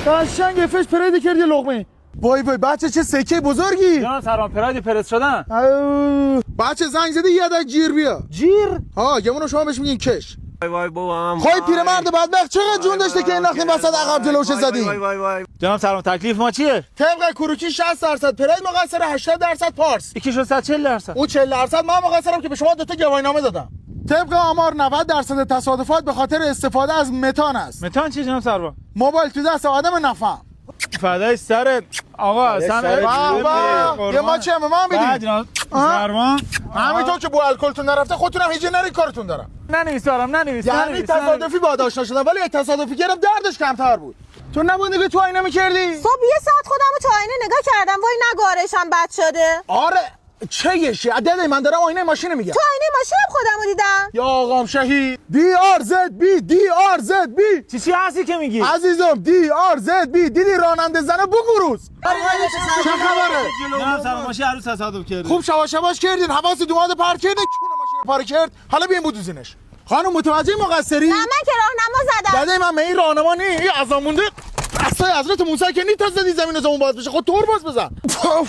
قشنگ فش پرید کردی لقمه. وای وای بچه چه سکه بزرگی. جان سرمان پراید پرس شدن. بچه زنگ زدی یه عدد جیر بیا. جیر؟ ها گمونو شما بهش میگین کش. وای وای بابا خواهی پیرمرد بدبخت چقدر جون داشته که این نخیم وسط عقب جلوش زدیم. وای وای وای جناب سرمان تکلیف ما چیه؟ طبق کروکی 60% پرید مقصر 80% پارس. یکی شد 140%. اون 40% من مقصرم که به شما دوتا گواهینامه دادم. طبق آمار 90% تصادفات به خاطر استفاده از متان است. متان چیه جناب سرمان؟ موبایل تو دست آدم نفهم. فدای سرت آقا اصلا یه ما چه به ما میدی؟ جناب سرمان همینطور که بو الکلتون نرفته خودتونم هیچ نری کارتون دارم. ننویس دارم ننویس. یعنی تصادفی با آشنا شدم ولی تصادفی کردم دردش کمتر بود. تو نبود نگاه تو آینه میکردی؟ صبح یه ساعت خودمو تو آینه نگاه کردم وای نگارشم بد شده. آره چه یشی عدده من دارم آینه ماشین میگم. تو آینه ماشینم خودمو دیدم. یا آقام شهید DRZB چی هستی که میگی؟ عزیزم DRZB دیدی راننده زنه بگروز. چه خبره؟ جناب سرمان ماشین عروس تصادف کرده. خوب شواش کردین حواس دوماد پارک کردین چون ماشین پارک کرد حالا بیاین بودوزینش. خانم متوجه مقصری؟ نه من که راهنما زدم. داده من این راهنما نی این از مونده اصلا حضرت موسی که نی تا زدی زمین زمون باز بشه خود تور باز بزن.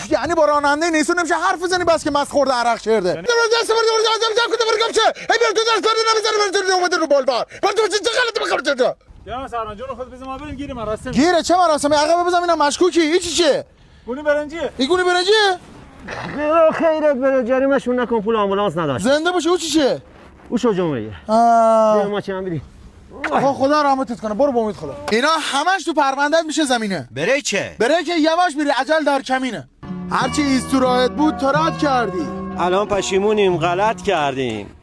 یعنی با راننده نیست نمیشه حرف بزنی بس که مس خورده عرق شرده. دست برگم چه؟ ای بیا تو دست کار نمیزنی من اومده رو بالبار. بعد تو چه غلطی می‌کنی تو؟ جناب سرمان جون خود بزن ما بریم گیریم مراسم. گیره چه مراسمی عقب بزنم اینا مشکوکی هیچی چه؟ گونی برنجیه. این گونی برنجیه؟ خیرت بره جریمه‌شون نکن پول آمبولانس نداشت. زنده باشه او چی چه؟ او شو جمعه. ما چی هم بدی؟ آقا خدا رحمتت کنه برو با امید خدا. اینا همش تو پروندهت میشه زمینه. بره چه؟ بره که یواش میری عجل در کمینه. هرچی ایست تو راهت بود تو رد کردی. الان پشیمونیم غلط کردیم.